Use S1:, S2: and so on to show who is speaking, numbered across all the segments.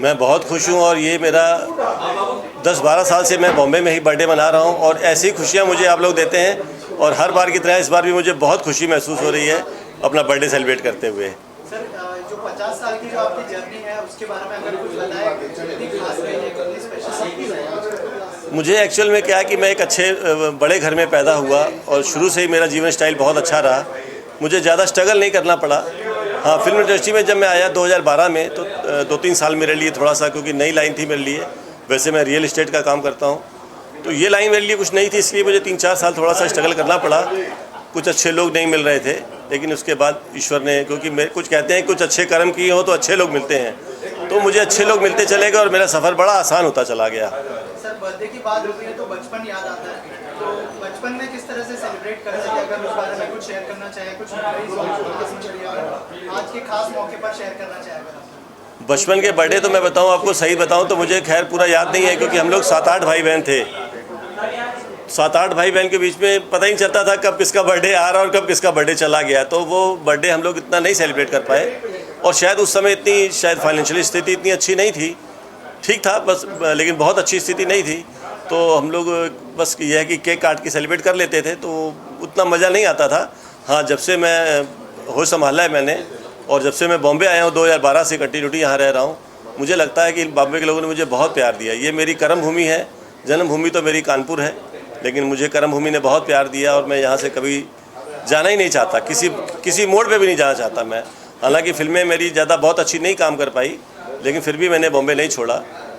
S1: मैं बहुत खुश हूँ और ये मेरा 10-12 साल से मैं बॉम्बे में ही बर्थडे मना रहा हूँ और ऐसी खुशियाँ मुझे आप लोग देते हैं और हर बार की तरह इस बार भी मुझे बहुत खुशी महसूस हो रही है अपना बर्थडे सेलिब्रेट करते हुए।
S2: सर, जो 50 साल की जो आपकी जर्नी है उसके बारे में अगर कुछ बताएं, कितनी खास रही है, कितनी स्पेशल है?
S1: मुझे एक्चुअल में क्या है कि मैं एक अच्छे बड़े घर में पैदा हुआ और शुरू से ही मेरा जीवन स्टाइल बहुत अच्छा रहा। मुझे ज़्यादा स्ट्रगल नहीं करना पड़ा। हाँ, फिल्म इंडस्ट्री में जब मैं आया 2012 में तो 2-3 साल मेरे लिए थोड़ा सा, क्योंकि नई लाइन थी मेरे लिए। वैसे मैं रियल एस्टेट का काम करता हूँ, तो ये लाइन मेरे लिए कुछ नहीं थी, इसलिए मुझे 3-4 साल थोड़ा सा स्ट्रगल करना पड़ा। कुछ अच्छे लोग नहीं मिल रहे थे, लेकिन उसके बाद ईश्वर ने, क्योंकि मेरे कुछ कहते हैं कुछ अच्छे कर्म किए हो तो अच्छे लोग मिलते हैं, तो मुझे अच्छे लोग मिलते चले गए और मेरा सफ़र बड़ा आसान होता चला गया।
S2: सर, बर्थडे की बात होती है तो बचपन याद आता है, तो बचपन में किस तरह से सेलिब्रेट करते थे? अगर उस बारे में कुछ शेयर करना चाहे, कुछ आज के खास मौके पर शेयर करना चाहे अगर?
S1: बचपन के बर्थडे तो मैं बताऊं आपको, सही बताऊं तो मुझे खैर पूरा याद नहीं है, क्योंकि हम लोग 7-8 भाई बहन थे। 7-8 भाई बहन के बीच में पता ही नहीं चलता था कब किसका बर्थडे आ रहा और कब किसका बर्थडे चला गया, तो वो बर्थडे हम लोग इतना नहीं सेलिब्रेट कर पाए। और शायद उस समय इतनी शायद फाइनेंशियल स्थिति इतनी अच्छी नहीं थी, ठीक था बस, लेकिन बहुत अच्छी स्थिति नहीं थी। तो हम लोग बस यह है कि केक काट के सेलिब्रेट कर लेते थे, तो उतना मज़ा नहीं आता था। हाँ, जब से मैं होश संभाला है मैंने और जब से मैं बॉम्बे आया हूँ 2012 से कंटिन्यूटी यहाँ रह रहा हूँ, मुझे लगता है कि बॉम्बे के लोगों ने मुझे बहुत प्यार दिया। ये मेरी कर्म भूमि है, जन्मभूमि तो मेरी कानपुर है, लेकिन मुझे कर्म भूमि ने बहुत प्यार दिया और मैं यहाँ से कभी जाना ही नहीं चाहता, किसी मोड़ पे भी नहीं जाना चाहता मैं। हालांकि फिल्में मेरी ज़्यादा बहुत अच्छी नहीं काम कर पाई, लेकिन फिर भी मैंने बॉम्बे नहीं छोड़ा।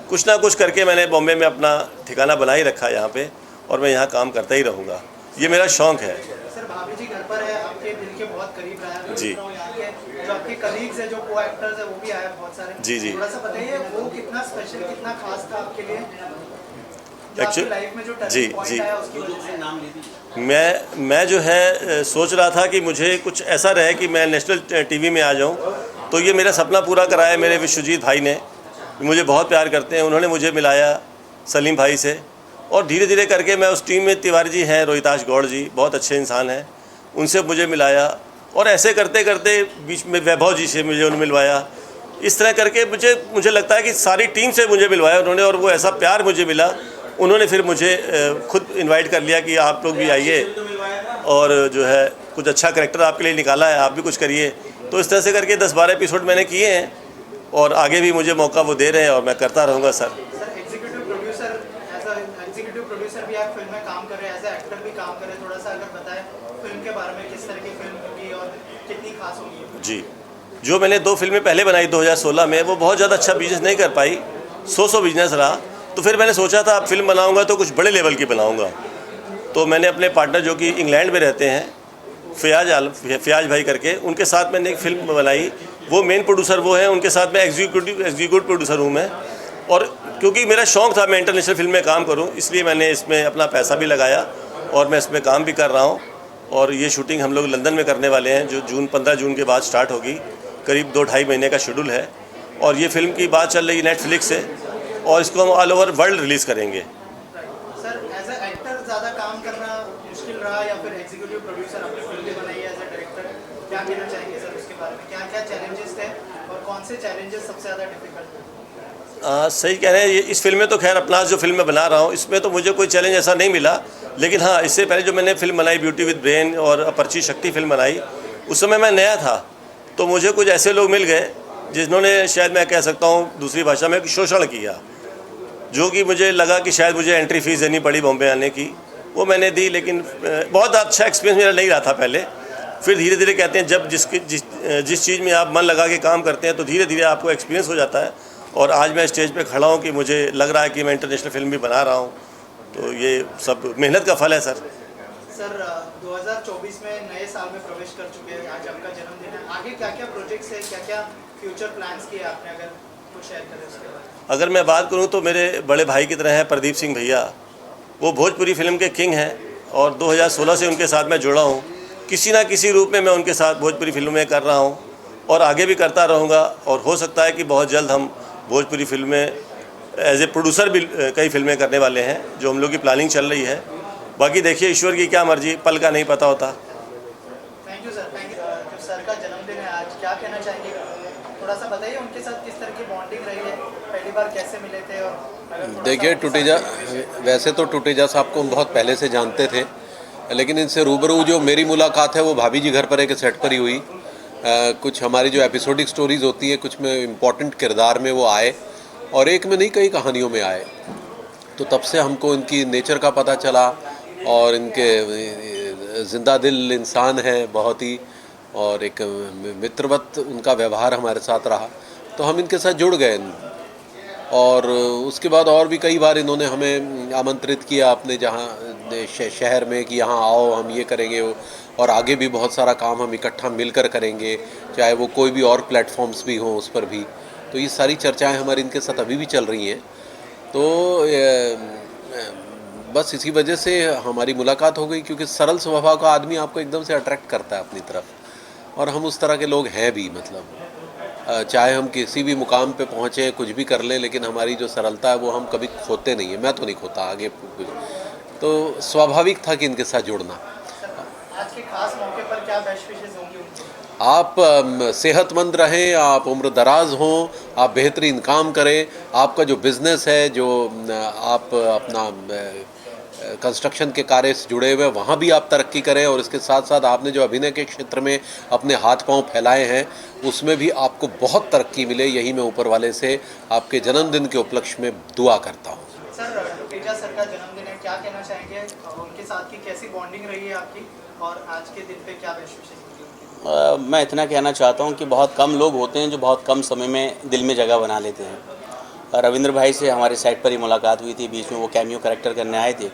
S1: कुछ ना कुछ करके मैंने बॉम्बे में अपना ठिकाना बना ही रखा यहाँ पे, और मैं यहाँ काम करता ही रहूँगा, ये मेरा शौक़ है।
S2: सर, भाभी जी घर पर है, आपके दिल के बहुत करीब रहा है
S1: जी।
S2: जो आपके कलीग्स है, जो को एक्टर्स है, वो भी आए बहुत सारे।
S1: जी।
S2: थोड़ा सा बताइए वो कितना स्पेशल, कितना खास था आपके लिए, लाइफ में जो
S1: जी
S2: आया उसकी वजह से?
S1: मैं जो है सोच रहा था कि मुझे कुछ ऐसा रहे कि मैं नेशनल टीवी में आ जाऊं, तो ये मेरा सपना पूरा कराया मेरे विश्वजीत भाई ने। मुझे बहुत प्यार करते हैं, उन्होंने मुझे मिलाया सलीम भाई से, और धीरे धीरे करके मैं उस टीम में, तिवारी जी हैं, रोहिताश गौड़ जी बहुत अच्छे इंसान हैं, उनसे मुझे मिलाया, और ऐसे करते करते बीच में वैभव जी से मुझे मिलवाया। इस तरह करके मुझे लगता है कि सारी टीम से मुझे मिलवाया उन्होंने, और वो ऐसा प्यार मुझे मिला। उन्होंने फिर मुझे खुद इनवाइट कर लिया कि आप लोग भी आइए, और जो है कुछ अच्छा करैक्टर आपके लिए निकाला है, आप भी कुछ करिए। तो इस तरह से करके 10-12 एपिसोड मैंने किए हैं, और आगे भी मुझे मौका वो दे रहे हैं और मैं करता रहूँगा सर।
S2: एग्जीक्यूटिव प्रोड्यूसर भी आप फिल्म में काम कर रहे हैं, एज ए एक्टर भी काम कर रहे हैं, थोड़ा सा अगर बताएं फिल्म के बारे में, किस तरह की फिल्म होगी और कितनी खास होगी? जी,
S1: जो मैंने 2 फिल्में पहले बनाई 2016 में, वो बहुत ज़्यादा अच्छा बिजनेस नहीं कर पाई, 100 बिजनेस रहा। तो फिर मैंने सोचा था अब फिल्म बनाऊंगा तो कुछ बड़े लेवल की बनाऊंगा। तो मैंने अपने पार्टनर जो कि इंग्लैंड में रहते हैं, फ़याज भाई करके, उनके साथ मैंने एक फ़िल्म बनाई। वो मेन प्रोड्यूसर वो हैं, उनके साथ मैं एग्जीक्यूटिव प्रोड्यूसर हूँ मैं। और क्योंकि मेरा शौक़ था मैं इंटरनेशनल फिल्म में काम करूँ, इसलिए मैंने इसमें अपना पैसा भी लगाया और मैं इसमें काम भी कर रहा हूँ। और ये शूटिंग हम लोग लंदन में करने वाले हैं, जो 15 जून के बाद स्टार्ट होगी। करीब 2-2.5 महीने का शेड्यूल है, और ये फिल्म की बात चल रही है नेटफ्लिक्स से, और इसको हम ऑल ओवर वर्ल्ड रिलीज़ करेंगे।
S2: सर, एज ए एक्टर ज़्यादा काम करना मुश्किल रहा या फिर एग्जीक्यूटिव प्रोड्यूसर आपने फिल्म बनाई है एज ए डायरेक्टर, क्या कहना चाहेंगे सर उसके बारे में? क्या क्या चैलेंजेस थे और कौन से चैलेंजेस सबसे ज़्यादा डिफिकल्ट थे?
S1: सही कह रहे हैं। इस फिल्म में तो खैर अपना जो फिल्म मैं बना रहा हूँ, इसमें तो मुझे कोई चैलेंज ऐसा नहीं मिला, लेकिन हाँ, इससे पहले जो मैंने फिल्म बनाई ब्यूटी विद ब्रेन और अपरिचित शक्ति फिल्म बनाई, उस समय मैं नया था, तो मुझे कुछ ऐसे लोग मिल गए जिन्होंने, शायद मैं कह सकता हूँ दूसरी भाषा में, शोषण किया, जो कि मुझे लगा कि शायद मुझे एंट्री फ़ीस देनी पड़ी बॉम्बे आने की। वो मैंने दी, लेकिन बहुत अच्छा एक्सपीरियंस मेरा नहीं रहा था पहले। फिर धीरे धीरे कहते हैं जब जिस चीज़ में आप मन लगा के काम करते हैं तो धीरे धीरे आपको एक्सपीरियंस हो जाता है। और आज मैं स्टेज पे खड़ा हूँ कि मुझे लग रहा है कि मैं इंटरनेशनल फिल्म भी बना रहा हूँ, तो ये सब मेहनत का फल है सर।
S2: सर, 2024 में नए साल में प्रवेश कर चुके हैं, आज आपका जन्मदिन है, आगे क्या क्या प्रोजेक्ट्स है, क्या क्या फ्यूचर प्लान्स किए आपने, अगर कुछ शेयर करें उसके बारे में?
S1: अगर मैं बात करूं तो मेरे बड़े भाई की तरह हैं प्रदीप सिंह भैया, वो भोजपुरी फिल्म के किंग हैं, और 2016 से उनके साथ मैं जुड़ा हूं। किसी ना किसी रूप में मैं उनके साथ भोजपुरी फिल्मों में कर रहा हूं और आगे भी करता रहूंगा, और हो सकता है कि बहुत जल्द हम भोजपुरी फिल्में एज ए प्रोड्यूसर भी कई फिल्में करने वाले हैं, जो हम लोग की प्लानिंग चल रही है। बाकी देखिए ईश्वर की क्या मर्जी, पल का नहीं पता होता।
S2: Thank you sir, thank you. जो सर का जन्मदिन है आज, क्या कहना चाहेंगे? थोड़ा सा बताइए उनके साथ किस तरह की बॉन्डिंग रही है। पहली बार कैसे मिले थे? और अगर थोड़ा
S3: देखिए,
S2: सा
S3: टुटेजा, वैसे तो टुटेजा साहब को हम बहुत पहले से जानते थे, लेकिन इनसे रूबरू जो मेरी मुलाकात है वो भाभी जी घर पर एक सेट पर ही हुई। कुछ हमारी जो एपिसोडिक स्टोरीज़ होती हैं, कुछ में इम्पोर्टेंट किरदार में वो आए, और एक में नहीं कई कहानियों में आए। तो तब से हमको इनकी नेचर का पता चला, और इनके ज़िंदा दिल इंसान है बहुत ही, और एक मित्रवत उनका व्यवहार हमारे साथ रहा, तो हम इनके साथ जुड़ गए। और उसके बाद और भी कई बार इन्होंने हमें आमंत्रित किया अपने शहर में कि यहाँ आओ, हम ये करेंगे, और आगे भी बहुत सारा काम हम इकट्ठा मिलकर करेंगे, चाहे वो कोई भी और प्लेटफॉर्म्स भी हों उस पर भी। तो ये सारी चर्चाएं हमारी इनके साथ अभी भी चल रही हैं। तो बस इसी वजह से हमारी मुलाकात हो गई, क्योंकि सरल स्वभाव का आदमी आपको एकदम से अट्रैक्ट करता है अपनी तरफ, और हम उस तरह के लोग हैं भी। मतलब चाहे हम किसी भी मुकाम पे पहुँचे, कुछ भी कर लें, लेकिन हमारी जो सरलता है वो हम कभी खोते नहीं है। मैं तो नहीं खोता आगे कुछ। तो स्वाभाविक था कि इनके साथ जुड़ना।
S2: आज के खास मौके पर क्या बेस्ट विशेस होंगी उनकी?
S3: आप सेहतमंद रहें, आप उम्र दराज हों, आप बेहतरीन काम करें, आपका जो बिज़नेस है, जो आप अपना कंस्ट्रक्शन के कार्य से जुड़े हुए, वहाँ भी आप तरक्की करें, और इसके साथ साथ आपने जो अभिनय के क्षेत्र में अपने हाथ पांव फैलाए हैं उसमें भी आपको बहुत तरक्की मिले। यही मैं ऊपर वाले से आपके जन्मदिन के उपलक्ष्य में दुआ करता हूँ।
S2: सर, टुटेजा सर का जन्मदिन है, क्या कहना चाहेंगे? उनके साथ की कैसी बॉन्डिंग रही है आपकी, और आज के दिन पे क्या बेस्ट विशेस होंगी उनकी?
S4: मैं इतना कहना चाहता हूँ कि बहुत कम लोग होते हैं जो बहुत कम समय में दिल में जगह बना लेते हैं। रविंद्र भाई से हमारे सेट पर ही मुलाकात हुई थी, बीच में वो कैमियो कैरेक्टर करने आए थे,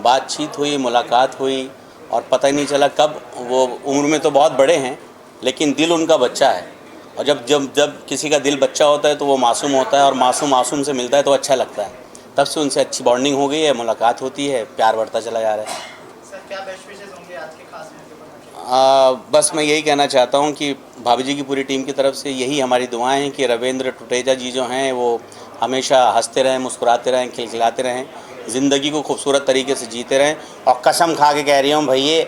S4: बातचीत हुई, मुलाकात हुई, और पता ही नहीं चला कब। वो उम्र में तो बहुत बड़े हैं, लेकिन दिल उनका बच्चा है, और जब जब जब किसी का दिल बच्चा होता है तो वो मासूम होता है, और मासूम से मिलता है तो अच्छा लगता है। तब से उनसे अच्छी बॉन्डिंग हो गई है, मुलाकात होती है, प्यार बढ़ता चला जा रहा है।
S2: सर, क्या बेस्ट विशेस होंगे आज के खास मौके पर?
S4: बस मैं यही कहना चाहता हूँ कि भाभी जी की पूरी टीम की तरफ से यही हमारी दुआएं हैं कि रविंद्र टुटेजा जी जो हैं वो हमेशा हंसते रहें, मुस्कुराते रहें, खिलखिलाते रहें, ज़िंदगी को खूबसूरत तरीके से जीते रहें। और कसम खा के कह रही हूँ भैया,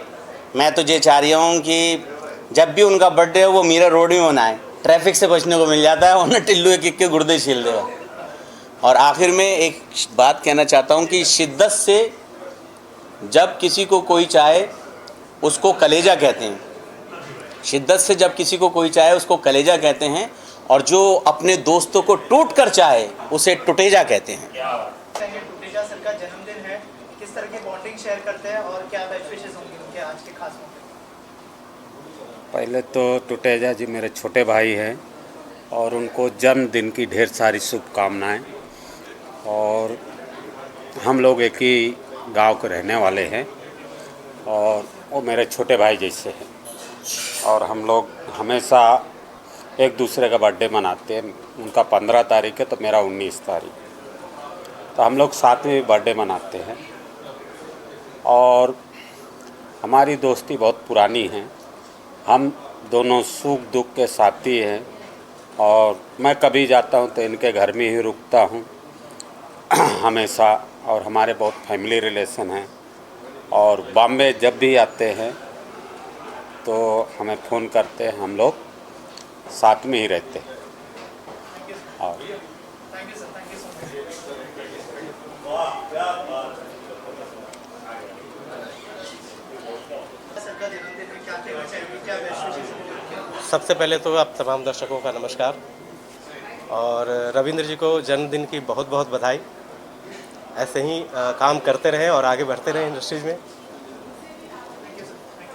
S4: मैं तो ये चाह रही हूँ कि जब भी उनका बर्थडे हो वो मीरा रोड में मनाएं, ट्रैफिक से बचने को मिल जाता है, और न टिल्लू के गुर्दे छील देगा। और आखिर में एक बात कहना चाहता हूँ कि शिद्दत से जब किसी को कोई चाहे उसको कलेजा कहते हैं। शिद्दत से जब किसी को कोई चाहे उसको कलेजा कहते हैं, और जो अपने दोस्तों को टूट कर चाहे उसे टुटेजा कहते हैं।
S2: टुटेजा सर का जन्मदिन है, किस तरह की बॉन्डिंग शेयर करते हैं, और क्या बेस्ट विशेस होंगी उनके आज के खास मौके पर?
S5: पहले तो टुटेजा जी मेरे छोटे भाई हैं, और उनको जन्मदिन की ढेर सारी शुभकामनाएं। और हम लोग एक ही गांव के रहने वाले हैं, और वो मेरे छोटे भाई जैसे हैं, और हम लोग हमेशा एक दूसरे का बर्थडे मनाते हैं। उनका 15 तारीख है तो मेरा 19 तारीख, तो हम लोग साथ में बर्थडे मनाते हैं। और हमारी दोस्ती बहुत पुरानी है, हम दोनों सुख दुख के साथी हैं, और मैं कभी जाता हूं तो इनके घर में ही रुकता हूं हमेशा। और हमारे बहुत फैमिली रिलेशन हैं, और बॉम्बे जब भी आते हैं तो हमें फ़ोन करते हैं, हम लोग साथ में ही रहते हैं। और
S2: thank you so much. Sir का जन्मदिन है, क्या कहना चाहेंगे, क्या बेस्ट विशेस होंगी उनकी?
S6: सबसे पहले तो आप तमाम दर्शकों का नमस्कार, और रविंद्र जी को जन्मदिन की बहुत बहुत बधाई। ऐसे ही काम करते रहें और आगे बढ़ते रहें इंडस्ट्रीज़ में।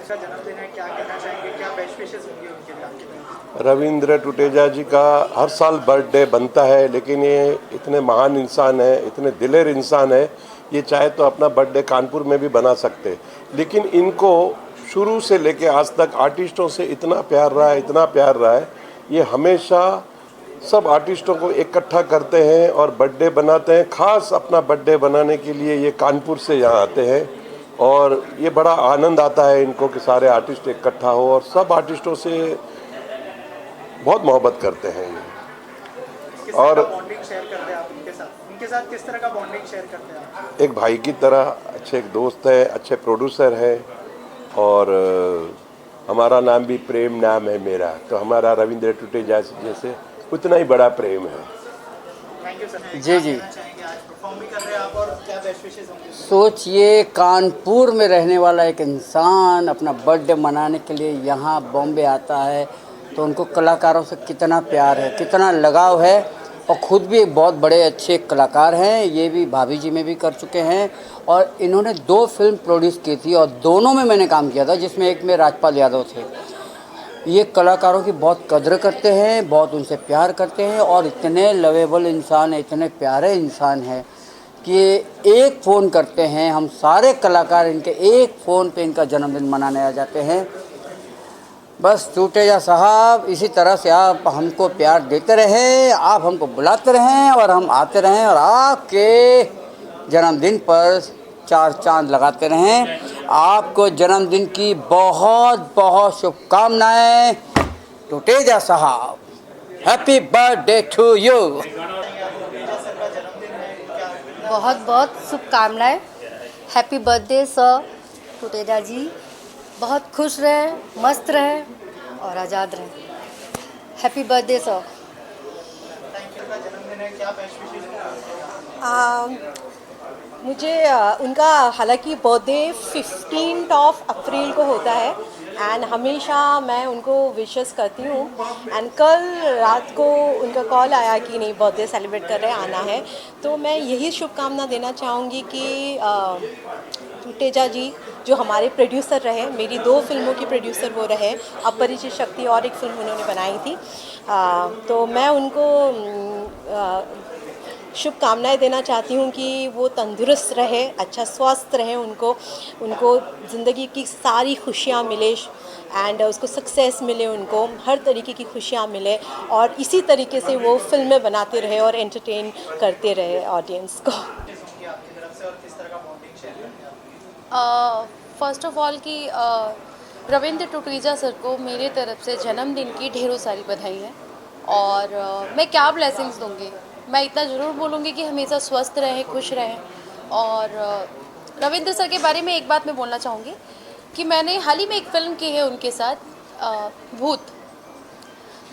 S2: का जन्मदिन है, क्या कहना चाहेंगे, क्या बेस्ट विशेस होंगी उनके लिए आपके लिए?
S7: रविंद्र टुटेजा जी का हर साल बर्थडे बनता है, लेकिन ये इतने महान इंसान है, इतने दिलेर इंसान है, ये चाहे तो अपना बर्थडे कानपुर में भी बना सकते, लेकिन इनको शुरू से लेके आज तक आर्टिस्टों से इतना प्यार रहा है, इतना प्यार रहा है। ये हमेशा सब आर्टिस्टों को इकट्ठा करते हैं और बर्थडे बनाते हैं। खास अपना बर्थडे बनाने के लिए ये कानपुर से यहाँ आते हैं, और ये बड़ा आनंद आता है इनको कि सारे आर्टिस्ट इकट्ठा हो, और सब आर्टिस्टों से बहुत मोहब्बत करते हैं ये।
S2: किस
S7: और
S2: तरह का बॉन्डिंग शेयर करते हैं आप उनके साथ किस तरह का बॉन्डिंग शेयर करते हैं आप?
S7: एक भाई की तरह, अच्छे एक दोस्त है, अच्छे प्रोड्यूसर है, और हमारा नाम भी प्रेम नाम है मेरा, तो हमारा रविंद्र टुटेजा जैसे उतना ही बड़ा प्रेम है।
S2: Thank you sir.
S8: जी, जी।
S2: कहना चाहेंगे आज परफॉर्म भी कर रहे हैं आप और क्या बेस्ट विशेस होंगे?
S8: सोचिए कानपुर में रहने वाला एक इंसान अपना बर्थडे मनाने के लिए यहाँ बॉम्बे आता है, तो उनको कलाकारों से कितना प्यार है, कितना लगाव है, और ख़ुद भी एक बहुत बड़े अच्छे कलाकार हैं। ये भी भाभी जी में भी कर चुके हैं, और इन्होंने 2 फिल्म प्रोड्यूस की थी और दोनों में मैंने काम किया था, जिसमें एक में राजपाल यादव थे। ये कलाकारों की बहुत कद्र करते हैं, बहुत उनसे प्यार करते हैं, और इतने लवेबल इंसान है, इतने प्यारे इंसान हैं कि एक फ़ोन करते हैं, हम सारे कलाकार इनके एक फ़ोन पे इनका जन्मदिन मनाने आ जाते हैं। बस टूटेजा साहब, इसी तरह से आप हमको प्यार देते रहें, आप हमको बुलाते रहें और हम आते रहें, और आपके जन्मदिन पर 4 चांद लगाते रहें। आपको जन्मदिन की बहुत बहुत शुभकामनाएं टूटेजा साहब। Happy birthday to you.
S9: बहुत बहुत शुभकामनाएं। Happy birthday sir Tuteja ji. बहुत खुश रहें, मस्त रहें और आज़ाद रहें। Happy birthday sir.
S2: जन्मदिन है, क्या बेस्ट विशेस होंगे?
S10: मुझे उनका हालांकि बर्थडे 15 अप्रैल को होता है, एंड हमेशा मैं उनको विशेस करती हूँ। एंड कल रात को उनका कॉल आया कि नहीं बर्थडे सेलिब्रेट कर रहे हैं, आना है। तो मैं यही शुभकामना देना चाहूँगी कि टूटेजा जी जो हमारे प्रोड्यूसर रहे, मेरी 2 फिल्मों की प्रोड्यूसर वो रहे, अपरिचित शक्ति और एक फिल्म उन्होंने बनाई थी। तो मैं उनको शुभकामनाएं देना चाहती हूँ कि वो तंदुरुस्त रहे, अच्छा स्वस्थ रहे, उनको ज़िंदगी की सारी खुशियाँ मिले, एंड उसको सक्सेस मिले, उनको हर तरीके की खुशियाँ मिले, और इसी तरीके से वो फिल्में बनाते रहे और एंटरटेन करते रहे ऑडियंस को।
S11: फर्स्ट ऑफ ऑल कि रविंद्र टूटेजा सर को मेरे तरफ से जन्मदिन की ढेरों सारी बधाई है। और मैं क्या ब्लेसिंग्स दूंगी, मैं इतना ज़रूर बोलूँगी कि हमेशा स्वस्थ रहें, खुश रहें। और रविंद्र सर के बारे में एक बात मैं बोलना चाहूँगी कि मैंने हाल ही में एक फ़िल्म की है उनके साथ, भूत।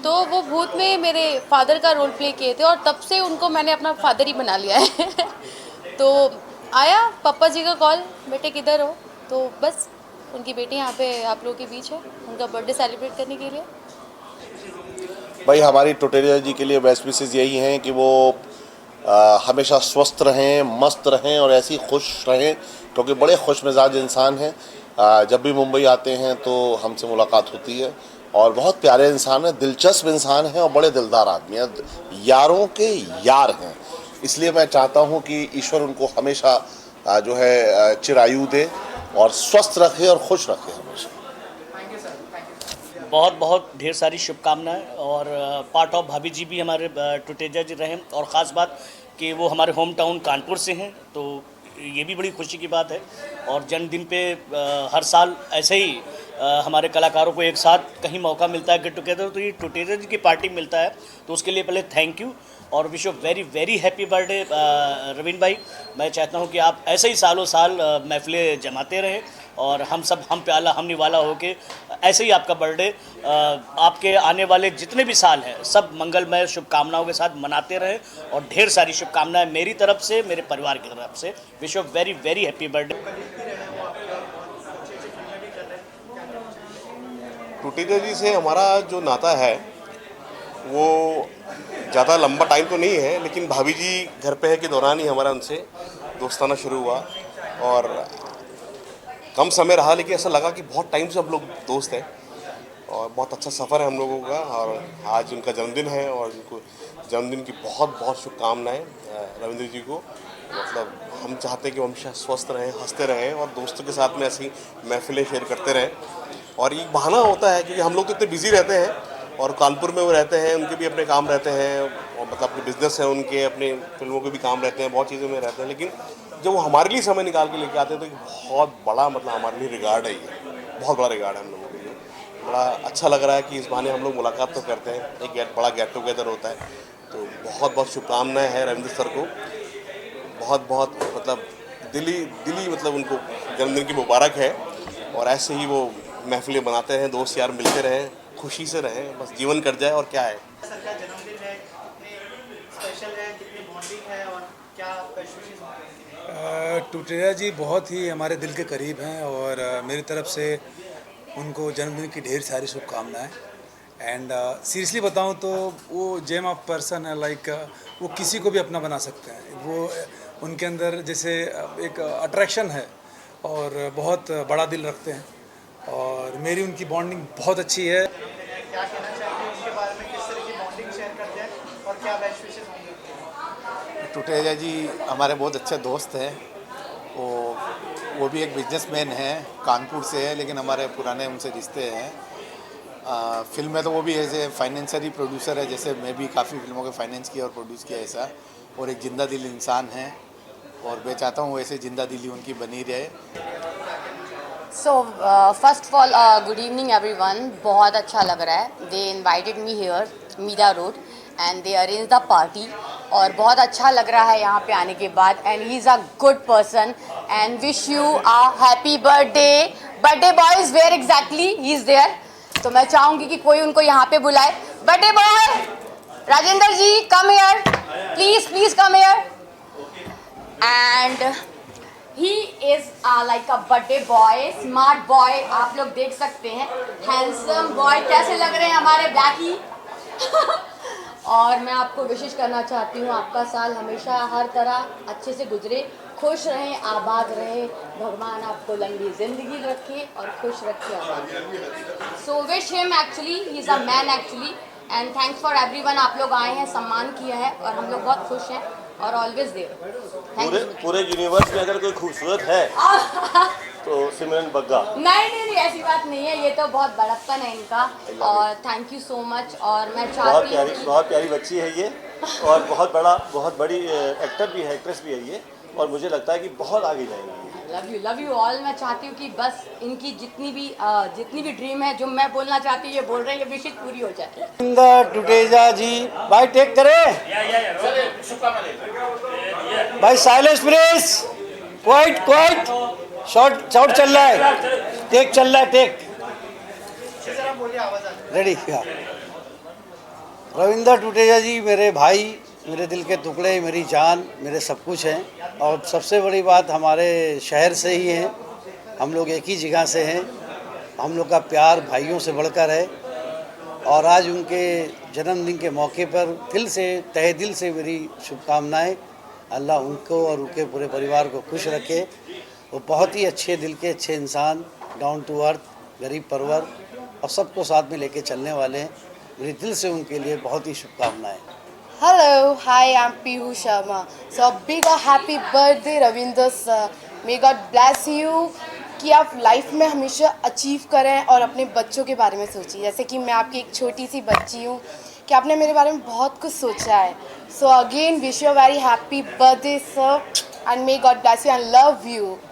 S11: तो वो भूत में मेरे फादर का रोल प्ले किए थे, और तब से उनको मैंने अपना फादर ही बना लिया है। तो आया पापा जी का कॉल, बेटे किधर हो? तो बस उनकी बेटी यहाँ पे आप लोगों के बीच है, उनका बर्थडे सेलिब्रेट करने के लिए।
S12: भाई हमारी टूटेजा जी के लिए बेस्ट विशेस यही हैं कि वो हमेशा स्वस्थ रहें, मस्त रहें और ऐसे ही खुश रहें, क्योंकि बड़े खुश मिजाज इंसान हैं। जब भी मुंबई आते हैं तो हमसे मुलाकात होती है, और बहुत प्यारे इंसान हैं, दिलचस्प इंसान हैं और बड़े दिलदार आदमी हैं, यारों के यार हैं। इसलिए मैं चाहता हूं कि ईश्वर उनको हमेशा जो है चिरायु दे और स्वस्थ रखे और खुश रखे हमेशा।
S13: बहुत बहुत ढेर सारी शुभकामनाएं। और पार्ट ऑफ भाभी जी भी हमारे टूटेजा जी रहे, और ख़ास बात कि वो हमारे होम टाउन कानपुर से हैं, तो ये भी बड़ी खुशी की बात है। और जन्मदिन पे हर साल ऐसे ही हमारे कलाकारों को एक साथ कहीं मौका मिलता है गेट टुगेदर, तो ये टूटेजा जी की पार्टी मिलता है, तो उसके लिए पहले थैंक यू और wish you very very happy birthday Ravindra भाई। मैं चाहता हूँ कि आप ऐसे ही सालों साल महफिलें जमाते रहें, और हम प्याला हम निवाला हो के ऐसे ही आपका बर्थडे आपके आने वाले जितने भी साल हैं सब मंगलमय शुभकामनाओं के साथ manaते रहें। और ढेर सारी शुभकामनाएं मेरी तरफ से, मेरे परिवार की तरफ से। Wish you very very happy birthday.
S14: Tuteja ji से हमारा जो नाता है वो ज़्यादा लंबा टाइम तो नहीं है, लेकिन भाभी जी घर पे है के दौरान ही हमारा उनसे दोस्ताना शुरू हुआ, और कम समय रहा, लेकिन ऐसा लगा कि बहुत टाइम से हम लोग दोस्त हैं, और बहुत अच्छा सफ़र है हम लोगों का। और आज उनका जन्मदिन है, और उनको जन्मदिन की बहुत बहुत शुभकामनाएं रविंद्र जी को। मतलब हम चाहते हैं कि वो हमेशा स्वस्थ रहें, हंसते रहें, और दोस्तों के साथ में ऐसी महफिलें शेयर करते रहें। और एक बहाना होता है क्योंकि हम लोग तो इतने बिजी रहते हैं, और कानपुर में वो रहते हैं, उनके भी अपने काम रहते हैं, और मतलब अपने बिजनेस है उनके, अपने फिल्मों के भी काम रहते हैं, बहुत चीज़ों में रहते हैं, लेकिन जब वो हमारे लिए समय निकाल के लेके आते हैं तो एक बहुत बड़ा मतलब हमारे लिए रिगार्ड है, ये बहुत बड़ा रिगार्ड है हम लोगों के लिए। बड़ा अच्छा लग रहा है कि इस बहाने हम लोग मुलाकात तो करते हैं, एक बड़ा गेट टुगेदर होता है। तो बहुत बहुत शुभकामनाएं हैं रविंद्र सर को, बहुत बहुत मतलब दिली मतलब उनको जन्मदिन की मुबारक है। और ऐसे ही वो महफिलें बनाते रहें, दोस्त यार मिलते रहें, खुशी से रहें, बस जीवन कट जाए और क्या है।
S2: क्या बेस्ट विशेस होंगे?
S15: टुटेजा जी बहुत ही हमारे दिल के करीब हैं और मेरी तरफ से उनको जन्मदिन की ढेर सारी शुभकामनाएं। एंड सीरियसली बताऊं तो वो जेम ऑफ पर्सन है, लाइक वो किसी को भी अपना बना सकते हैं। वो उनके अंदर जैसे एक अट्रैक्शन है और बहुत बड़ा दिल रखते हैं और मेरी उनकी बॉन्डिंग बहुत अच्छी है।
S2: क्या कहना चाहेंगे उसके बारे में, किस तरह की बॉन्डिंग शेयर करते हैं और क्या बेस्ट विशेस होंगे?
S16: टुटेजा जी हमारे बहुत अच्छे दोस्त हैं। वो भी एक बिजनेसमैन हैं, कानपुर से है, लेकिन हमारे पुराने उनसे रिश्ते हैं। फिल्म में तो वो भी ऐसे फाइनेंसरी प्रोड्यूसर है, जैसे मैं भी काफ़ी फिल्मों के फाइनेंस किया और प्रोड्यूस किया ऐसा, और एक जिंदा दिल इंसान है और मैं चाहता हूँ वैसे जिंदा दिली उनकी बनी रहे।
S17: So first of all good evening everyone. बहुत अच्छा लग रहा है। They invited me here Mira Road and they arrange the party और बहुत अच्छा लग रहा है यहाँ पे आने के बाद। And he is a good person and wish you a happy birthday. Birthday boy is where exactly he is there, तो मैं चाहूँगी कि कोई उनको यहाँ पे बुलाए। Birthday boy Rajendra ji come here please, please come here. And he is like a birthday boy, smart boy, आप लोग देख सकते हैं। हैंडसम बॉय कैसे लग रहे हैं हमारे ब्लैकी। और मैं आपको विशेष करना चाहती हूँ, आपका साल हमेशा हर तरह अच्छे से गुजरे, खुश रहें, आबाद रहें, भगवान आपको लंबी ज़िंदगी रखे और खुश रखे, आबाद। So wish him, actually he is a man actually. And thanks for everyone, आप लोग आए हैं, सम्मान किया है और हम लोग बहुत खुश हैं और ऑलवेज देयर।
S1: पूरे यूनिवर्स में अगर कोई खूबसूरत है तो सिमरन बग्गा।
S17: नहीं, ऐसी बात नहीं है, ये तो बहुत बड़प्पन है इनका और थैंक यू सो मच। और मैं चाहती हूँ
S1: बहुत प्यारी बच्ची है ये और बहुत बड़ी एक्टर भी है, एक्ट्रेस भी है ये, और मुझे लगता है कि बहुत आगे जाएंगी।
S17: Love you all. मैं चाहती हूँ कि बस इनकी जितनी भी ड्रीम है, जो मैं बोलना चाहती हूँ ये बोल रहे हैं, ये विशेष पूरी हो जाए।
S18: टुटेजा जी भाई टेक करे भाई, साइलेंस प्लीज, क्वाइट शॉट चल रहा है, टेक चल रहा है, टेक रेडी। रविंद्र टुटेजा जी मेरे भाई, मेरे दिल के टुकड़े, मेरी जान, मेरे सब कुछ हैं और सबसे बड़ी बात हमारे शहर से ही हैं, हम लोग एक ही जगह से हैं, हम लोग का प्यार भाइयों से बढ़कर है। और आज उनके जन्मदिन के मौके पर दिल से, तहे दिल से मेरी शुभकामनाएं। अल्लाह उनको और उनके पूरे परिवार को खुश रखे। वो बहुत ही अच्छे दिल के अच्छे इंसान, डाउन टू अर्थ, गरीब परवर और सबको साथ में लेके चलने वाले हैं। मेरे दिल से उनके लिए बहुत ही शुभकामनाएं।
S19: Hello, hi, I'm Pihu Sharma. So big happy birthday Ravinder sir. May God bless you कि आप लाइफ में हमेशा अचीव करें और अपने बच्चों के बारे में सोचिए। जैसे कि मैं आपकी एक छोटी सी बच्ची हूँ कि आपने मेरे बारे में बहुत कुछ सोचा है। So again wish you a very happy birthday sir and may God bless you and love you.